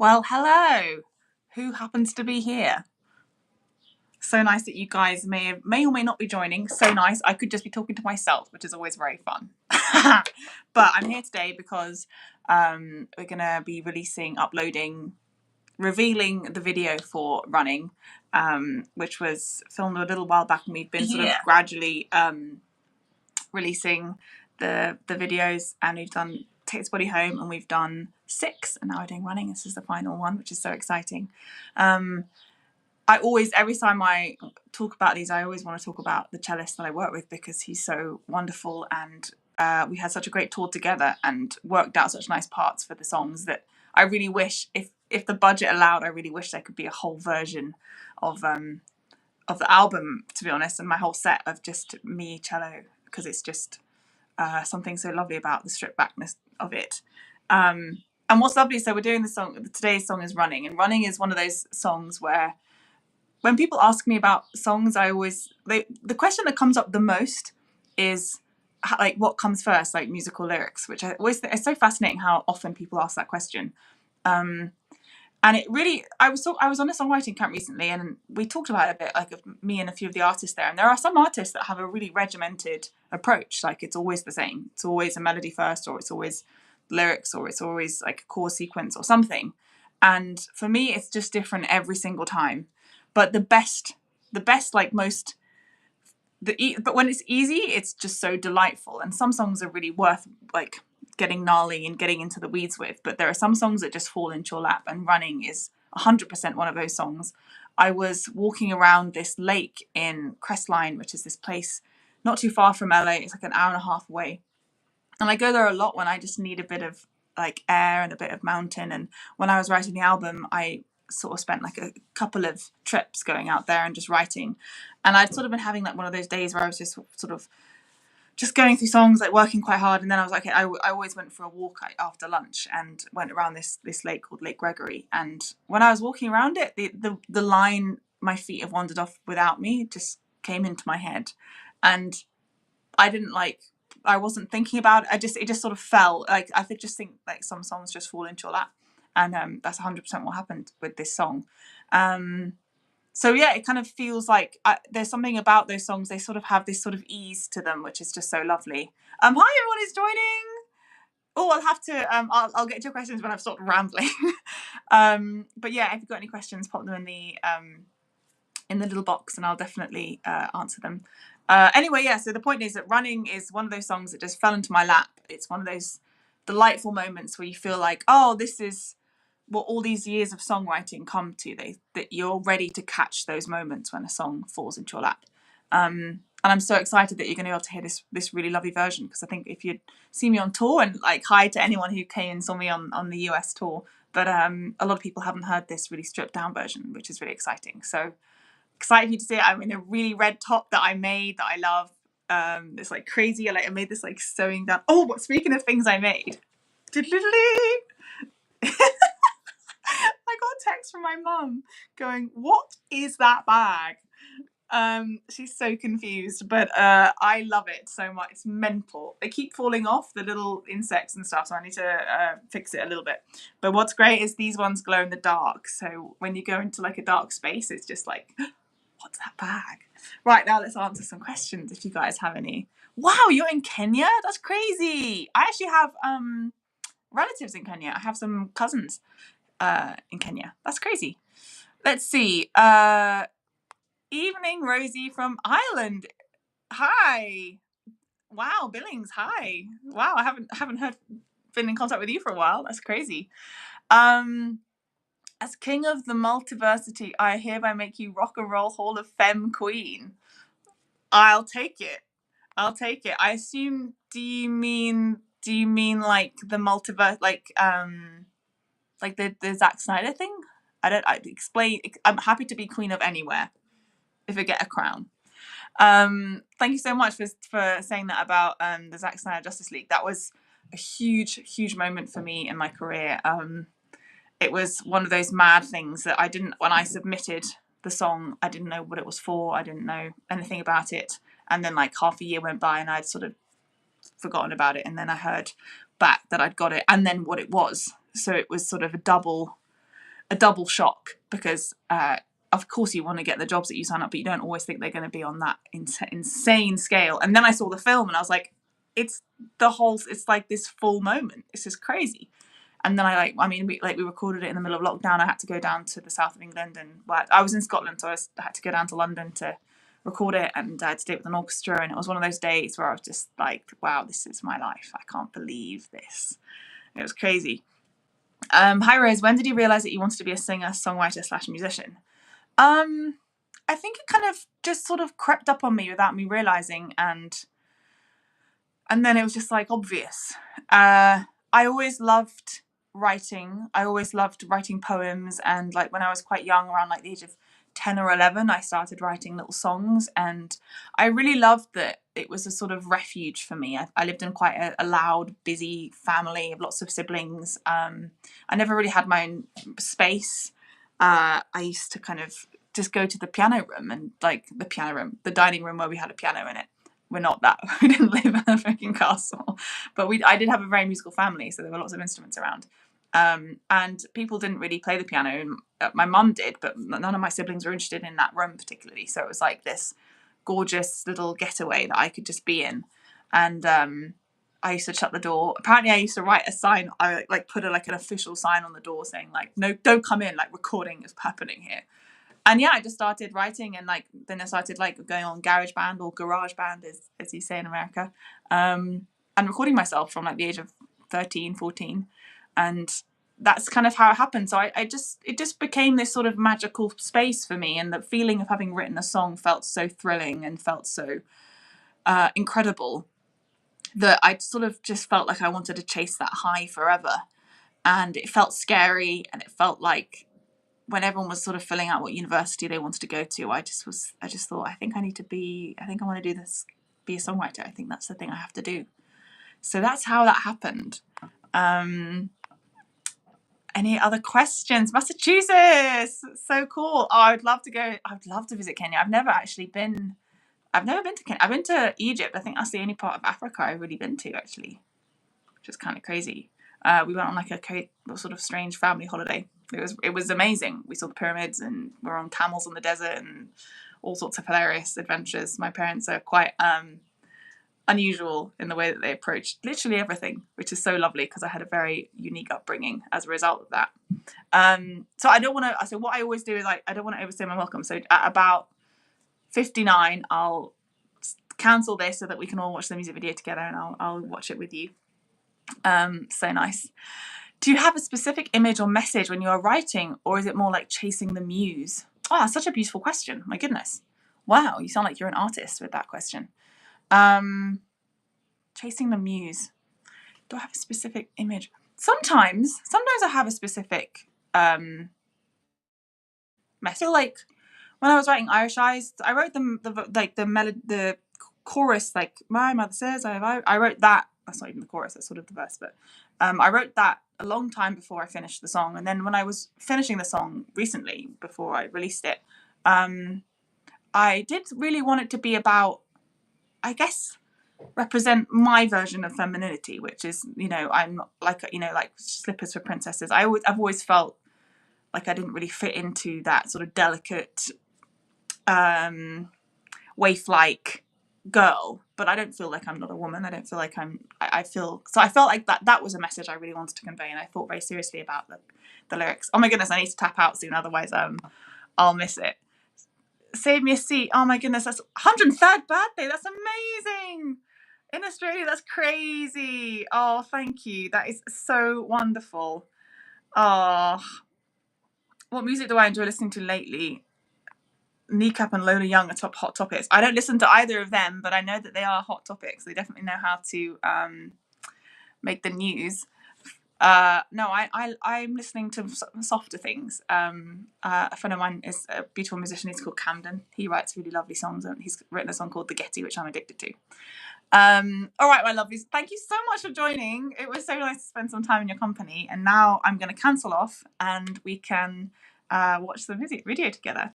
Well, hello. Who happens to be here? So nice that you guys may or may not be joining. So nice. I could just be talking to myself, which is always very fun. But I'm here today because we're gonna be uploading, revealing the video for Running, which was filmed a little while back, and we've been sort of gradually releasing the videos, and we've done Take This Body Home, and we've done 6, and now we're doing Running. This is the final one, which is so exciting. Every time I talk about these, I always want to talk about the cellist that I work with, because he's so wonderful, and we had such a great tour together and worked out such nice parts for the songs that I really wish, if the budget allowed, I really wish there could be a whole version of the album, to be honest, and my whole set of just me cello, because it's just something so lovely about the stripped backness of it. And what's lovely, so we're doing today's song is Running, and Running is one of those songs where when people ask me about songs, the question that comes up the most is like, what comes first, like music or lyrics, which I always think is so fascinating how often people ask that question. And it really, I was on a songwriting camp recently, and we talked about it a bit, like of me and a few of the artists there. And there are some artists that have a really regimented approach, like it's always the same. It's always a melody first, or it's always lyrics, or it's always like a chord sequence or something. And for me, it's just different every single time. But but when it's easy, it's just so delightful. And some songs are really worth like getting gnarly and getting into the weeds with, but there are some songs that just fall into your lap, and Running is 100% one of those songs. I was walking around this lake in Crestline, which is this place not too far from LA. It's like an hour and a half away, and I go there a lot when I just need a bit of like air and a bit of mountain. And when I was writing the album, I sort of spent like a couple of trips going out there and just writing, and I'd sort of been having like one of those days where I was just sort of just going through songs, like working quite hard. And then I was like, I always went for a walk after lunch and went around this lake called Lake Gregory. And when I was walking around it, the line, "My feet have wandered off without me," just came into my head. And I wasn't thinking about it. It just sort of fell. Like, I just think like some songs just fall into your lap. And that's 100% what happened with this song. So yeah, it kind of feels like there's something about those songs. They sort of have this sort of ease to them, which is just so lovely. Hi, everyone is joining. Oh, I'll have to. I'll get to your questions when I've stopped rambling. But yeah, if you've got any questions, pop them in the little box, and I'll definitely answer them. Anyway, yeah. So the point is that Running is one of those songs that just fell into my lap. It's one of those delightful moments where you feel like, oh, this is what all these years of songwriting come to. That you're ready to catch those moments when a song falls into your lap. And I'm so excited that you're going to be able to hear this really lovely version, because I think if you'd seen me on tour, and like hi to anyone who came and saw me on the US tour, but a lot of people haven't heard this really stripped down version, which is really exciting. So excited for you to see it. I'm in a really red top that I made that I love. It's like crazy. I made this like sewing down. Oh, but speaking of things I made, I got a text from my mum going, "What is that bag?" She's so confused, but I love it so much. It's mental. They keep falling off, the little insects and stuff, so I need to fix it a little bit. But what's great is these ones glow in the dark, so when you go into like a dark space, it's just like, what's that bag? Right, now let's answer some questions if you guys have any. Wow, you're in Kenya? That's crazy. I actually have relatives in Kenya. I have some cousins in Kenya. That's crazy. Let's see. Evening, Rosie from Ireland. Hi. Wow, Billings. Hi. Wow, I haven't been in contact with you for a while. That's crazy. As king of the multiversity, I hereby make you Rock and Roll Hall of Femme queen. I'll take it. I assume. Do you mean like the multiverse, like the Zack Snyder thing? I explain. I'm happy to be queen of anywhere if I get a crown. Thank you so much for saying that about the Zack Snyder Justice League. That was a huge moment for me in my career. It was one of those mad things that when I submitted the song, I didn't know what it was for. I didn't know anything about it. And then like half a year went by and I'd sort of forgotten about it. And then I heard back that I'd got it, and then what it was. So it was sort of a double a double shock because of course you want to get the jobs that you sign up, but you don't always think they're going to be on that insane scale. And then I saw the film and I was like, it's like this full moment. It's just crazy. And then we recorded it in the middle of lockdown. I had to go down to the south of England, and I was in Scotland, so I had to go down to London to record it, and I had to do it with an orchestra. And it was one of those days where I was just like, wow, this is my life. I can't believe this. It was crazy. Hi Rose, when did you realise that you wanted to be a singer, songwriter / musician? I think it kind of just sort of crept up on me without me realising, and then it was just like obvious. I always loved writing. I always loved writing poems, and like when I was quite young, around like the age of 10 or 11, I started writing little songs, and I really loved that it was a sort of refuge for me. I lived in quite a loud, busy family of lots of siblings. I never really had my own space. I used to kind of just go to the piano room, and like the dining room where we had a piano in it. We're not that. We didn't live in a freaking castle, but I did have a very musical family, so there were lots of instruments around. And people didn't really play the piano. My mum did, but none of my siblings were interested in that room particularly. So it was like this gorgeous little getaway that I could just be in. And I used to shut the door. Apparently I used to write a sign. I like put an official sign on the door saying like, no, don't come in, like recording is happening here. And yeah, I just started writing, and like then I started like going on GarageBand, or GarageBand as you say in America, and recording myself from like the age of 13, 14. And that's kind of how it happened. So it just became this sort of magical space for me, and the feeling of having written a song felt so thrilling and felt so incredible that I sort of just felt like I wanted to chase that high forever. And it felt scary, and it felt like when everyone was sort of filling out what university they wanted to go to, I just thought, I think I want to do this, be a songwriter. I think that's the thing I have to do. So that's how that happened. Any other questions? Massachusetts, so cool. Oh, I'd love to go. I'd love to visit Kenya. I've never been to Kenya. I've been to Egypt. I think that's the only part of Africa I've really been to, actually, which is kind of crazy. We went on like a sort of strange family holiday. It was amazing. We saw the pyramids, and we're on camels in the desert, and all sorts of hilarious adventures. My parents are quite unusual in the way that they approach literally everything, which is so lovely because I had a very unique upbringing as a result of that. So I don't want to. So what I always do is I don't want to overstay my welcome. So at about 59, I'll cancel this so that we can all watch the music video together, and I'll watch it with you. So nice. Do you have a specific image or message when you are writing, or is it more like chasing the muse? Oh, that's such a beautiful question. My goodness. Wow, you sound like you're an artist with that question. Chasing the muse. Do I have a specific image? Sometimes I have a specific message. I feel like when I was writing Irish Eyes, I wrote the chorus, like my mother says, I wrote that. That's not even the chorus, that's sort of the verse, but I wrote that a long time before I finished the song. And then when I was finishing the song recently, before I released it, I did really want it to be about, I guess, represent my version of femininity, which is, I'm not like, like Slippers for Princesses. I've always felt like I didn't really fit into that sort of delicate, waif-like girl, but I don't feel like I'm not a woman. I don't feel like I felt like that was a message I really wanted to convey, and I thought very seriously about the lyrics. Oh my goodness, I need to tap out soon, otherwise I'll miss it. Save me a seat. Oh my goodness, that's 103rd birthday. That's amazing. In Australia, that's crazy. Oh, thank you. That is so wonderful. Oh, what music do I enjoy listening to lately? Kneecap and Lola Young are top hot topics. I don't listen to either of them, but I know that they are hot topics. They definitely know how to make the news. No, I'm listening to softer things. A friend of mine is a beautiful musician. He's called Camden. He writes really lovely songs, and he's written a song called The Getty, which I'm addicted to. All right, my lovelies, thank you so much for joining. It was so nice to spend some time in your company, and now I'm going to cancel off, and we can watch the video together.